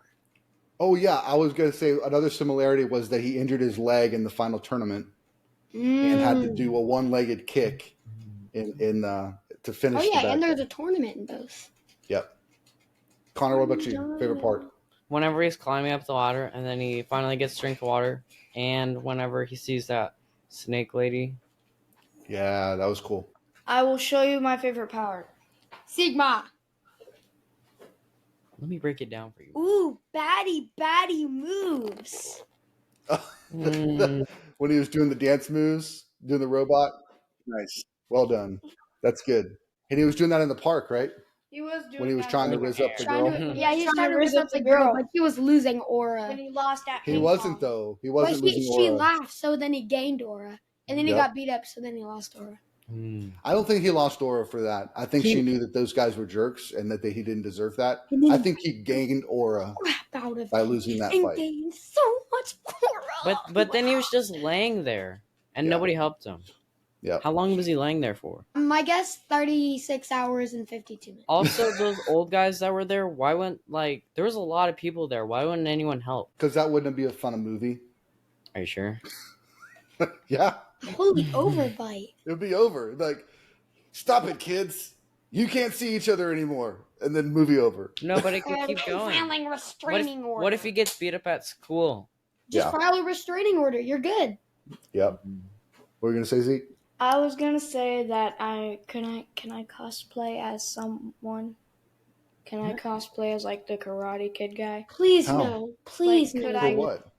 Oh yeah, I was gonna say another similarity was that he injured his leg in the final tournament and had to do a one-legged kick in to finish. Oh yeah, the and bad there's guy. a tournament in those. Yep. Connor, what about you? Favorite part? Whenever he's climbing up the ladder and then he finally gets a drink of water, and whenever he sees that snake lady. Yeah, that was cool. I will show you my favorite power. Sigma. Let me break it down for you. Ooh, baddie moves. When he was doing the dance moves, doing the robot. Nice. Well done. That's good. And he was doing that in the park, right? He was doing When he was that trying to when riz he up the girl. He's trying to raise up the girl, but he was losing aura. when he lost that. He ping wasn't pong. though. He But wasn't losing she aura. laughed, so then he gained aura. And then he Yep. got beat up, so then he lost aura. I don't think he lost aura for that. I think she knew that those guys were jerks and that he didn't deserve that. I think he gained aura Crap out of by it. losing that And fight. gained so much aura. But then he was just laying there, and Yeah. nobody helped him. Yeah. How long was he laying there for? My guess, 36 hours and 52 minutes. Also, those old guys that were there, why wouldn't, there was a lot of people there. Why wouldn't anyone help? Because that wouldn't be a fun movie. Are you sure? Yeah. Holy overbite. It'd be over. Like, stop it, kids. You can't see each other anymore. And then movie over. No, but it could keep going. Filing restraining order. What if he gets beat up at school? Just Yeah. file a restraining order. You're good. Yep. What were you gonna say, Zeke? I was gonna say that can I cosplay as someone? Can I cosplay as like the Karate Kid guy Please How? no. Please Like, no. could For I- what?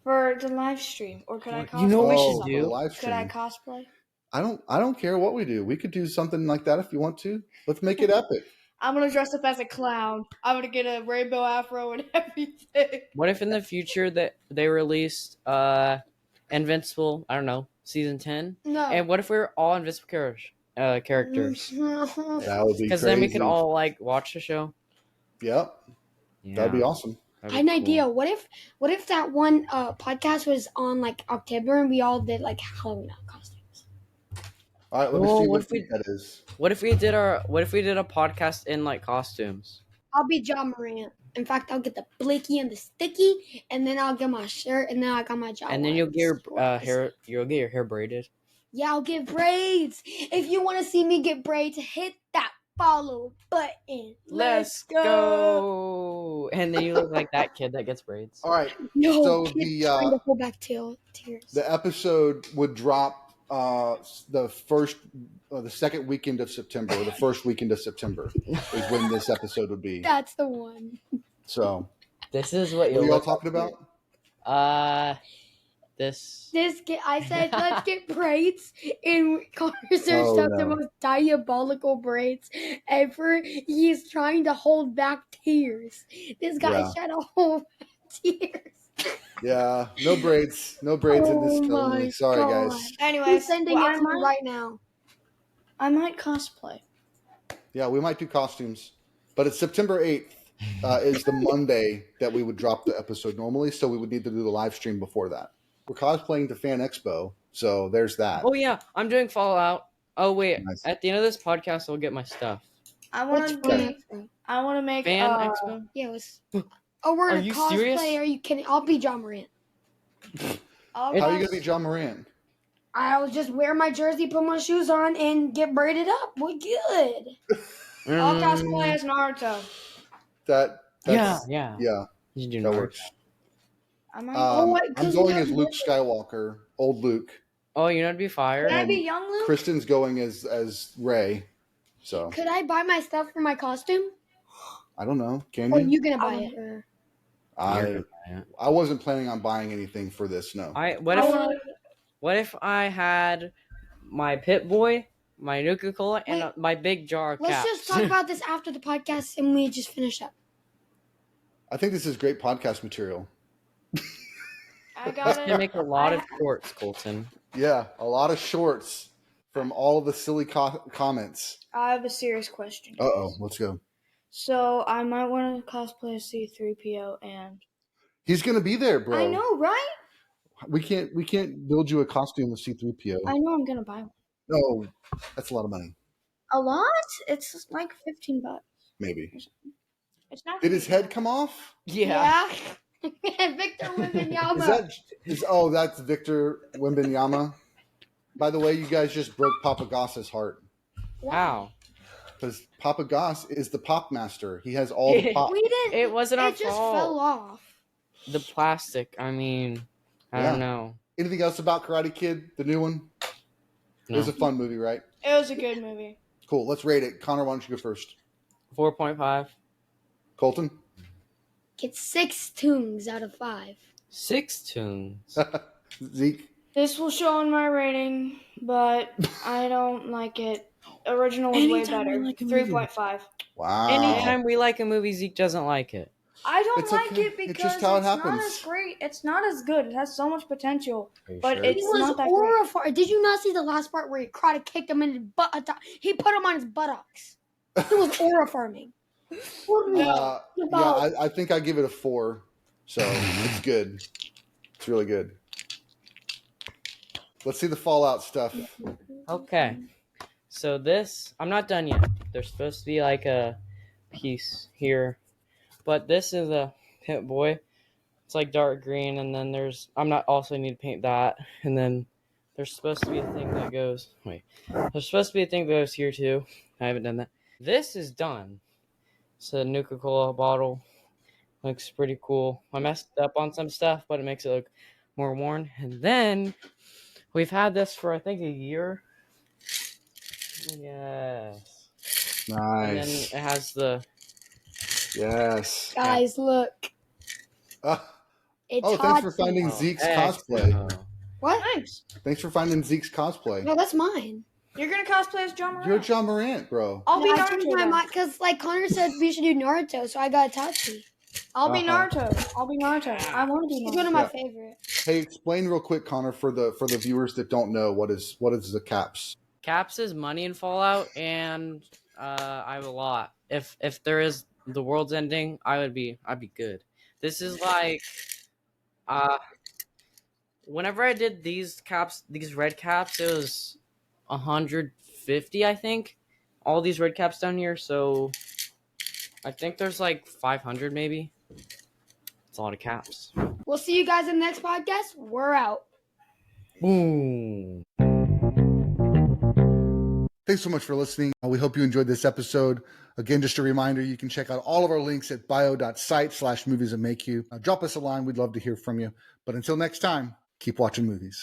for the live stream, or could I cosplay? You know what we as should for do? the live Could I stream. cosplay? I don't care what we do. We could do something like that if you want to. Let's make it epic. I'm gonna dress up as a clown. I'm gonna get a rainbow afro and everything. What if in the future that they released Invincible, I don't know, season 10? No. And what if we were all Invincible characters? That would be Because crazy. then we could all watch the show. Yep. That'd be awesome. I had an idea. What if that one podcast was on October and we all did Halloween costumes? All right, let me Whoa, see what what if we- that is. What if we did a podcast in costumes? I'll be John Morant. In fact, I'll get the blicky and the sticky, and then I'll get my shirt, and then I got my job. And then you'll get your hair braided. Yeah, I'll get braids. If you want to see me get braids, hit that follow button. Let's go. And then you look like that kid that gets braids. All right. No, So kid trying to pull back tears. The episode would drop the second weekend of September, or the first weekend of September is when this episode would be. That's the one. So, This is what what are you'll y'all look talking about? I said, let's get braids, and Connor searched up the no. most diabolical braids ever. He's trying to hold back tears. This guy Yeah. trying to hold back tears. Yeah, no braids. No braids in this Oh film. my Sorry, God. guys. Anyways, He's sending well, it to me right now. I might cosplay. Yeah, we might do costumes. But it's September 8th is the Monday that we would drop the episode normally, so we would need to do the live stream before that. We're cosplaying to Fan Expo, so there's that. Oh yeah, I'm doing Fallout. Oh wait, Nice. at the end of this podcast, I'll get my stuff. I What's want Fan to. Expo? I want to make. Fan Expo. Yeah, it was. Oh, we're Are in a you cosplay. serious? Are you kidding? I'll be John Morant. I'll How are you cos- going to be John Moran? I'll just wear my jersey, put my shoes on, and get braided up. We're good. I'll Mm. cosplay as Naruto. That That's, yeah. yeah, You do that Naruto. works. I might. I'm because going we as have Luke Skywalker, old Luke. Oh, you know it'd be fire. Can I be and young Luke? Kristen's going as Ray. So Could I buy my stuff for my costume? I don't know. Can Or are you? you gonna buy Um, it? Or... I wasn't planning on buying anything for this. No. What if I had my Pit Boy, my Nuka Cola, and Wait. my big jar of Let's caps? just talk about this after the podcast and we just finish up. I think this is great podcast material. I got You it. make a lot of shorts, Colton. Yeah, a lot of shorts from all of the silly comments. I have a serious question. Let's go. So I might want to cosplay as C-3PO, and He's gonna be there, bro. I know, right? We can't build you a costume of C-3PO. I know I'm gonna buy one. No, that's a lot of money. A lot? It's like $15. Maybe. It's not. Did his head come off? Yeah. Victor Wembanyama. That's Victor Wembanyama. By the way, you guys just broke Papa Goss's heart. How? Because Papa Goss is the pop master. He has all the pop. We didn't. It wasn't our It just fault. fell off. The plastic. I mean, I don't know. Anything else about Karate Kid, the new one? It was a fun movie, right? It was a good movie. Cool. Let's rate it. Connor, why don't you go first? 4.5. Colton? It's 6 tunes out of 5. 6 tunes. Zeke? This will show in my rating, but I don't like it. Original was way Anytime better. I like a movie. 3.5. Wow. Anytime we like a movie, Zeke doesn't like it. I don't It's like okay. it because It's just how it not happens. as great. It's not as good. It has so much potential, Are you but sure? He it's was not that great. horrified. Did you not see the last part where he karate kicked him in his butt? He put him on his buttocks. It was horrifying. I think I give it a 4. So it's good. It's really good. Let's see the Fallout stuff. Okay. So this, I'm not done yet. There's supposed to be like a piece here. But this is a Pit Boy. It's like dark green, and then I'm not also need to paint that. And then there's supposed to be a thing that goes, there's supposed to be a thing that goes here too. I haven't done that. This is done. It's a Nuka Cola bottle. Looks pretty cool. I messed up on some stuff, but it makes it look more worn. And then we've had this for I think a year. Yes. Nice. And then it has the Yes. Guys, look. It's Thanks hot. for finding Zeke's extra. cosplay. What? Nice. Thanks for finding Zeke's cosplay. No, that's mine. You're gonna cosplay as John Moran. You're John Morant, bro. I'll be I changed Naruto. my then. mind because, like Connor said, we should do Naruto, so I got Itachi. I'll be Uh-huh. Naruto. I'll be Naruto. I want to be He's Naruto. one of my Yeah. favorites. Hey, explain real quick, Connor, for the viewers that don't know what is the caps. Caps is money in Fallout, and I have a lot. If there is the world's ending, I'd be good. This is like whenever I did these red caps, it was 150, I think. All these red caps down here, so I think there's like 500 maybe. It's a lot of caps. We'll see you guys in the next podcast. We're out. Boom. Thanks so much for listening. We hope you enjoyed this episode. Again, just a reminder, you can check out all of our links at bio.site/movies that make you. Drop us a line. We'd love to hear from you. But until next time, keep watching movies.